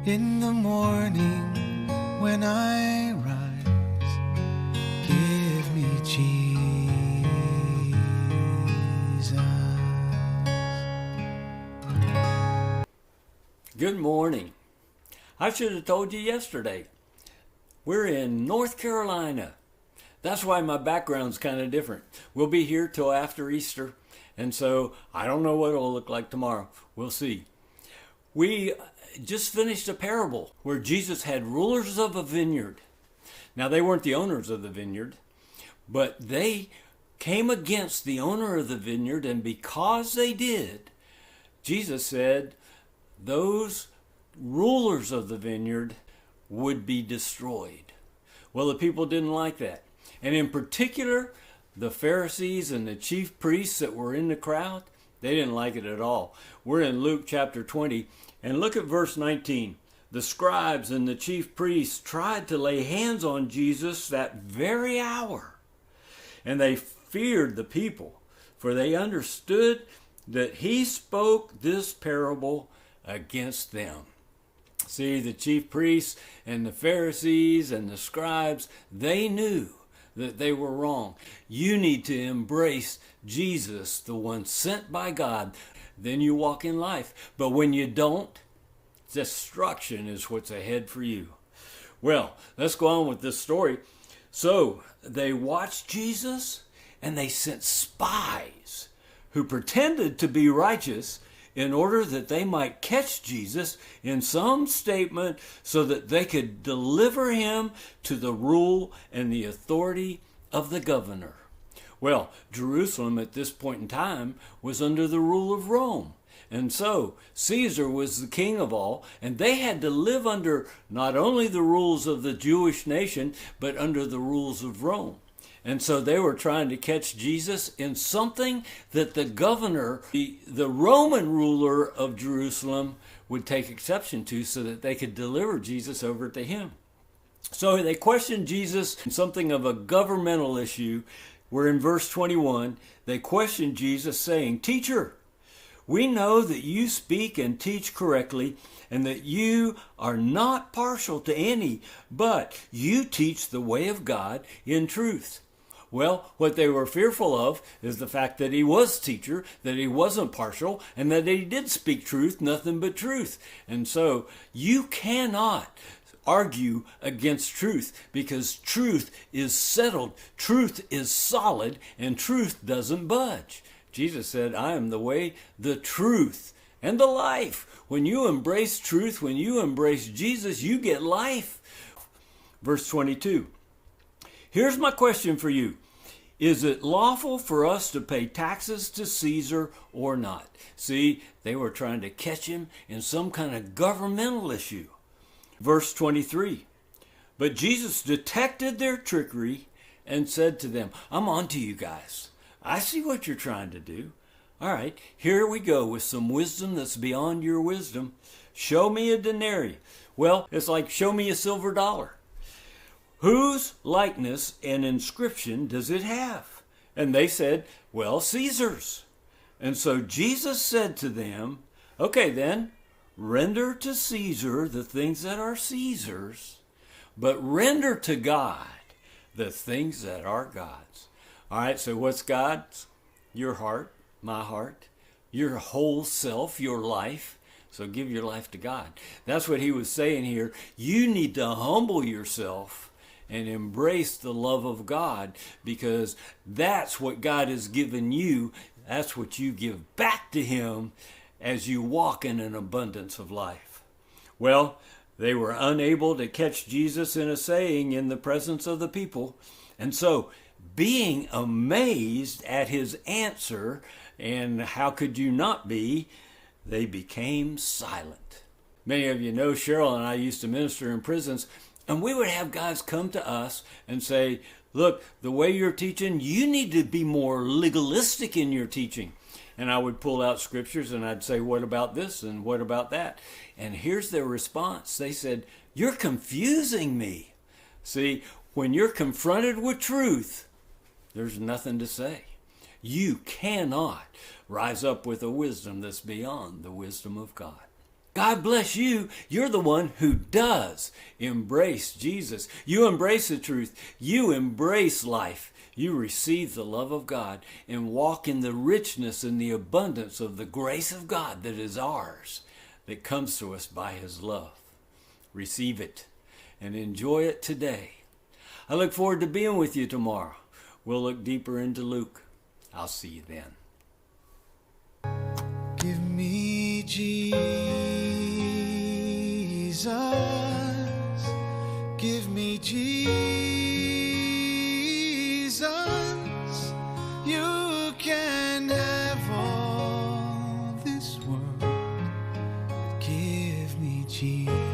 In the morning when I rise, give me Jesus. Good morning. I should have told you yesterday. We're in North Carolina. That's why my background's kind of different. We'll be here till after Easter, and so I don't know what it'll look like tomorrow. We'll see. We just finished a parable where Jesus had rulers of a vineyard. Now, they weren't the owners of the vineyard, but they came against the owner of the vineyard, and because they did, Jesus said those rulers of the vineyard would be destroyed. Well, the people didn't like that. And in particular, the Pharisees and the chief priests that were in the crowd, they didn't like it at all. We're in Luke chapter 20, and look at verse 19. The scribes and the chief priests tried to lay hands on Jesus that very hour. And they feared the people, for they understood that he spoke this parable against them. See, the chief priests and the Pharisees and the scribes, they knew that they were wrong. You need to embrace Jesus, the one sent by God. Then you walk in life. But when you don't, destruction is what's ahead for you. Well, let's go on with this story. So they watched Jesus, and they sent spies who pretended to be righteous in order that they might catch Jesus in some statement so that they could deliver him to the rule and the authority of the governor. Well, Jerusalem at this point in time was under the rule of Rome. And so Caesar was the king of all, and they had to live under not only the rules of the Jewish nation, but under the rules of Rome. And so they were trying to catch Jesus in something that the governor, the Roman ruler of Jerusalem, would take exception to so that they could deliver Jesus over to him. So they questioned Jesus in something of a governmental issue, where in verse 21, they questioned Jesus saying, "Teacher, we know that you speak and teach correctly, and that you are not partial to any, but you teach the way of God in truth." Well, what they were fearful of is the fact that he was teacher, that he wasn't partial, and that he did speak truth, nothing but truth. And so you cannot argue against truth, because truth is settled, truth is solid, and truth doesn't budge. Jesus said, "I am the way, the truth, and the life." When you embrace truth, when you embrace Jesus, you get life. Verse 22. Here's my question for you. Is it lawful for us to pay taxes to Caesar or not? See, they were trying to catch him in some kind of governmental issue. Verse 23. But Jesus detected their trickery and said to them, "I'm on to you guys. I see what you're trying to do. All right, here we go with some wisdom that's beyond your wisdom. Show me a denarius." Well, it's like, show me a silver dollar. Whose likeness and inscription does it have? And they said, "Well, Caesar's." And so Jesus said to them, "Okay then, render to Caesar the things that are Caesar's, but render to God the things that are God's." All right, so what's God's? Your heart, my heart, your whole self, your life. So give your life to God. That's what he was saying here. You need to humble yourself and embrace the love of God, because that's what God has given you. That's what you give back to him as you walk in an abundance of life. Well, they were unable to catch Jesus in a saying in the presence of the people. And so, being amazed at his answer, and how could you not be, they became silent. Many of you know Cheryl and I used to minister in prisons, and we would have guys come to us and say, "Look, the way you're teaching, you need to be more legalistic in your teaching." And I would pull out scriptures and I'd say, "What about this and what about that?" And here's their response. They said, "You're confusing me." See, when you're confronted with truth, there's nothing to say. You cannot rise up with a wisdom that's beyond the wisdom of God. God bless you. You're the one who does embrace Jesus. You embrace the truth. You embrace life. You receive the love of God and walk in the richness and the abundance of the grace of God that is ours, that comes to us by his love. Receive it and enjoy it today. I look forward to being with you tomorrow. We'll look deeper into Luke. I'll see you then. Give me Jesus. Give me Jesus. You can have all this world, but give me Jesus.